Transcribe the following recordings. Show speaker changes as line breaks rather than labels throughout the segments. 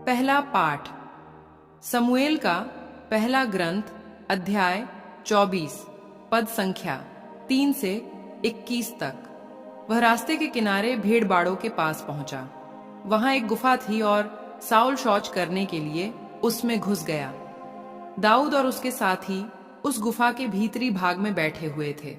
पहला पाठ समूएल का पहला ग्रंथ अध्याय 24 पद संख्या 3 से 21 तक। वह रास्ते के किनारे भेड़ बाड़ों के पास पहुंचा। वहां एक गुफा थी और साउल शौच करने के लिए उसमें घुस गया। दाऊद और उसके साथी उस गुफा के भीतरी भाग में बैठे हुए थे।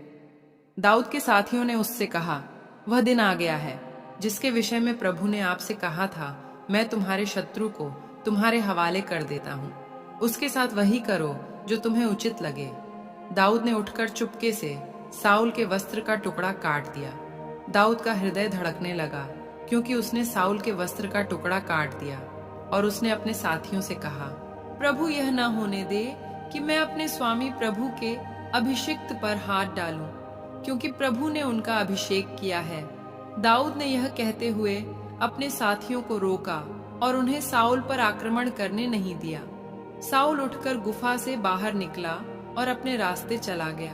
दाऊद के साथियों ने उससे कहा, वह दिन आ गया है जिसके विषय में प्रभु ने आपसे कहा था, मैं तुम्हारे शत्रु को तुम्हारे हवाले कर देता हूँ। उसके साथ वही करो जो तुम्हें उचित लगे। दाऊद ने उठकर चुपके से साउल के वस्त्र का टुकड़ा काट दिया। दाऊद का हृदय धड़कने लगा क्योंकि उसने साउल के वस्त्र का टुकड़ा काट दिया। और उसने अपने साथियों से कहा, प्रभु यह न होने दे कि मैं अपने स्वामी प्रभु के अभिषिक्त पर हाथ डालूं, क्योंकि प्रभु ने उनका अभिषेक किया है। दाऊद ने यह कहते हुए अपने साथियों को रोका और उन्हें साउल पर आक्रमण करने नहीं दिया। साउल उठकर गुफा से बाहर निकला और अपने रास्ते चला गया।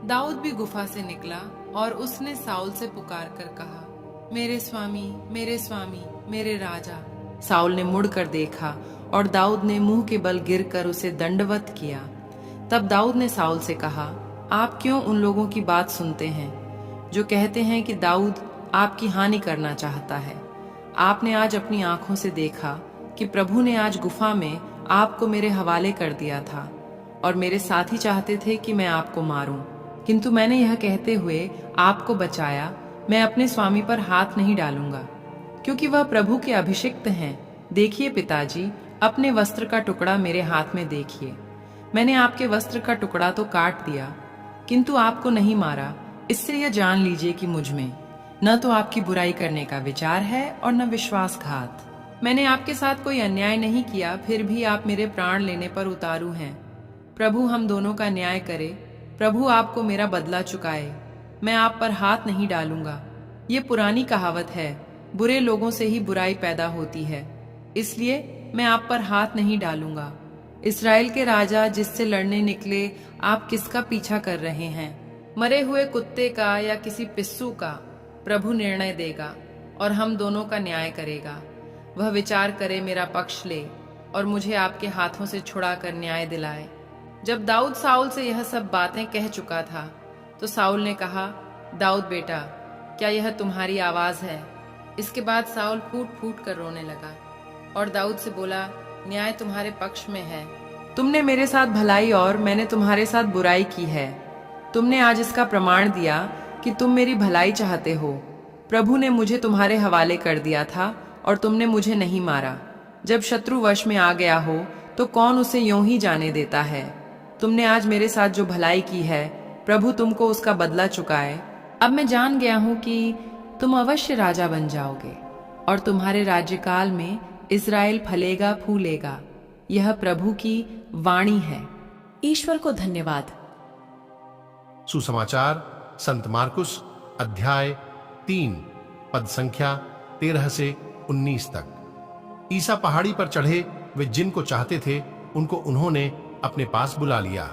दाऊद भी गुफा से निकला और उसने साउल से पुकार कर कहा, मेरे स्वामी, मेरे स्वामी, मेरे राजा। साउल ने मुड़कर देखा और दाऊद ने मुंह के बल गिरकर उसे दंडवत किया। तब दाऊद ने साउल से कहा, आप क्यों उन लोगों की बात सुनते हैं जो कहते हैं कि दाऊद आपकी हानि करना चाहता है? आपने आज अपनी आंखों से देखा कि प्रभु ने आज गुफा में आपको मेरे हवाले कर दिया था और मेरे साथी चाहते थे कि मैं आपको मारूं, किंतु मैंने यह कहते हुए आपको बचाया, मैं अपने स्वामी पर हाथ नहीं डालूंगा, क्योंकि वह प्रभु के अभिषिक्त हैं। देखिए पिताजी, अपने वस्त्र का टुकड़ा मेरे हाथ में देखिए। मैंने आपके वस्त्र का टुकड़ा तो काट दिया, किंतु आपको नहीं मारा। इससे यह जान लीजिए कि मुझ में न तो आपकी बुराई करने का विचार है और न विश्वासघात। मैंने आपके साथ कोई अन्याय नहीं किया, फिर भी आप मेरे प्राण लेने पर उतारू हैं। प्रभु हम दोनों का न्याय करे, प्रभु आपको मेरा बदला चुकाए। मैं आप पर हाथ नहीं डालूंगा। ये पुरानी कहावत है, बुरे लोगों से ही बुराई पैदा होती है, इसलिए मैं आप पर हाथ नहीं डालूंगा। इस्राएल के राजा जिससे लड़ने निकले, आप किसका पीछा कर रहे हैं? मरे हुए कुत्ते का या किसी पिस्सू का? प्रभु निर्णय देगा और हम दोनों का न्याय करेगा। वह विचार करे, मेरा पक्ष ले और मुझे आपके हाथों से छुड़ा कर न्याय दिलाए। जब दाऊद साउल से यह सब बातें कह चुका था तो साउल ने कहा, दाऊद बेटा, क्या यह तुम्हारी आवाज है? इसके बाद साउल फूट फूट कर रोने लगा और दाऊद से बोला, न्याय तुम्हारे पक्ष में है। तुमने मेरे साथ भलाई और मैंने तुम्हारे साथ बुराई की है। तुमने आज इसका प्रमाण दिया कि तुम मेरी भलाई चाहते हो। प्रभु ने मुझे तुम्हारे हवाले कर दिया था और तुमने मुझे नहीं मारा। जब शत्रु वश में आ गया हो तो कौन उसे यूं ही जाने देता है? तुमने आज मेरे साथ जो भलाई की है, प्रभु तुमको उसका बदला चुकाए। अब मैं जान गया हूं कि तुम अवश्य राजा बन जाओगे और तुम्हारे राज्यकाल में इस्राएल फलेगा फूलेगा। यह प्रभु की वाणी है।
ईश्वर को धन्यवाद।
सुसमाचार संत मार्कुस अध्याय 3 पद संख्या 13 से 19 तक। ईसा पहाड़ी पर चढ़े, वे जिनको चाहते थे उनको उन्होंने अपने पास बुला लिया।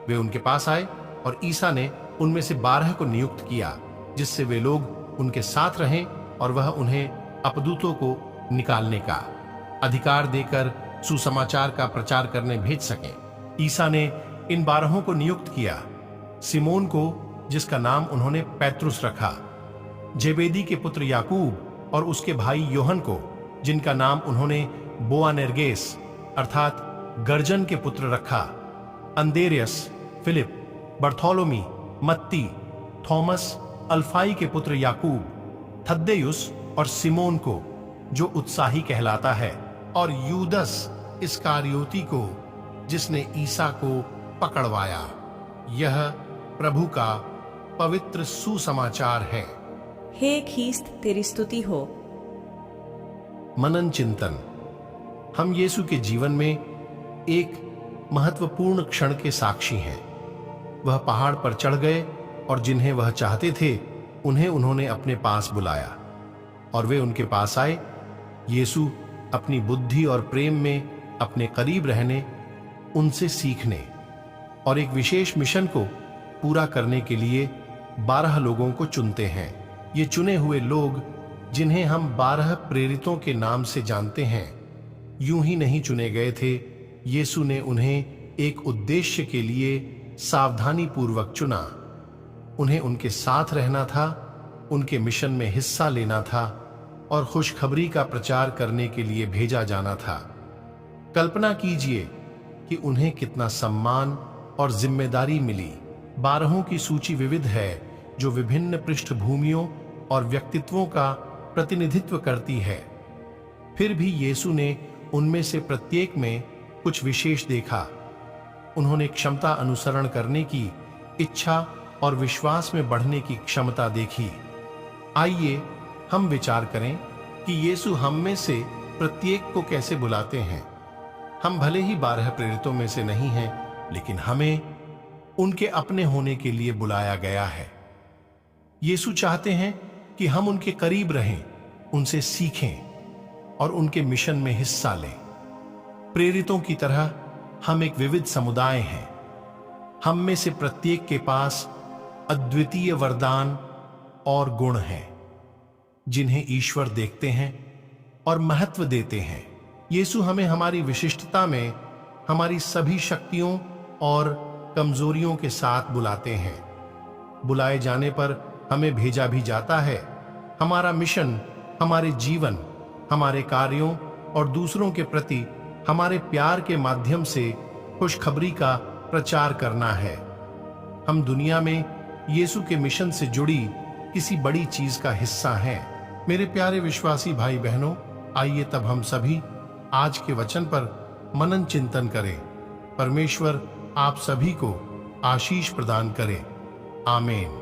वे उनके पास आए और ईसा ने उनमें से 12 को नियुक्त किया, जिससे वे लोग उनके साथ रहें और वह उन्हें अपदूतों को निकालने का अधिकार देकर सुसमाचार का प्रचार करने भेज सकें। ईसा ने इन 12 को नियुक्त किया, सिमोन को, जिसका नाम उन्होंने पैतरुस रखा, जेबेदी के पुत्र याकूब और उसके भाई योहन को, जिनका नाम उन्होंने बोआनेर्गेस अर्थात गर्जन के पुत्र रखा, अंदेरियस, फिलिप, बर्थोलोमी, मत्ती, थॉमस, अल्फाई के पुत्र याकूब, थद्देयुस और सिमोन को, जो उत्साही कहलाता है, और यूदस इस्कारियोती को, जिसने ईसा को पकड़वाया। यह प्रभु का पवित्र सुसमाचार है।
हे ख्रीस्त, तेरी स्तुति हो।
मनन चिंतन। हम यीशु के जीवन में एक महत्वपूर्ण क्षण के साक्षी हैं। वह पहाड़ पर चढ़ गए और जिन्हें वह चाहते थे उन्हें उन्होंने अपने पास बुलाया और वे उनके पास आए। यीशु अपनी बुद्धि और प्रेम में अपने करीब रहने, उनसे सीखने और एक विशेष मिशन को पूरा करने के लिए 12 लोगों को चुनते हैं। ये चुने हुए लोग, जिन्हें हम 12 प्रेरितों के नाम से जानते हैं, यूं ही नहीं चुने गए थे। यीशु ने उन्हें एक उद्देश्य के लिए सावधानी पूर्वक चुना। उन्हें उनके साथ रहना था, उनके मिशन में हिस्सा लेना था और खुशखबरी का प्रचार करने के लिए भेजा जाना था। कल्पना कीजिए कि उन्हें कितना सम्मान और जिम्मेदारी मिली। 12 की सूची विविध है, जो विभिन्न पृष्ठभूमियों और व्यक्तित्वों का प्रतिनिधित्व करती है। फिर भी यीशु ने उनमें से प्रत्येक में कुछ विशेष देखा। उन्होंने क्षमता अनुसरण करने की इच्छा और विश्वास में बढ़ने की क्षमता देखी। आइए हम विचार करें कि यीशु हम में से प्रत्येक को कैसे बुलाते हैं। हम भले ही 12 प्रेरितों में से नहीं हैं, लेकिन हमें उनके अपने होने के लिए बुलाया गया है। यीशु चाहते हैं कि हम उनके करीब रहें, उनसे सीखें और उनके मिशन में हिस्सा लें। प्रेरितों की तरह हम एक विविध समुदाय हैं। हम में से प्रत्येक के पास अद्वितीय वरदान और गुण हैं, जिन्हें ईश्वर देखते हैं और महत्व देते हैं। यीशु हमें हमारी विशिष्टता में हमारी सभी शक्तियों और कमजोरियों के साथ बुलाते हैं। बुलाए जाने पर हमें भेजा भी जाता है। हमारा मिशन हमारे जीवन, हमारे कार्यों और दूसरों के प्रति हमारे प्यार के माध्यम से खुशखबरी का प्रचार करना है। हम दुनिया में यीशु के मिशन से जुड़ी किसी बड़ी चीज का हिस्सा हैं। मेरे प्यारे विश्वासी भाई बहनों, आइए तब हम सभी आज के वचन पर मनन चिंतन करें। परमेश्वर आप सभी को आशीष प्रदान करे। आमीन।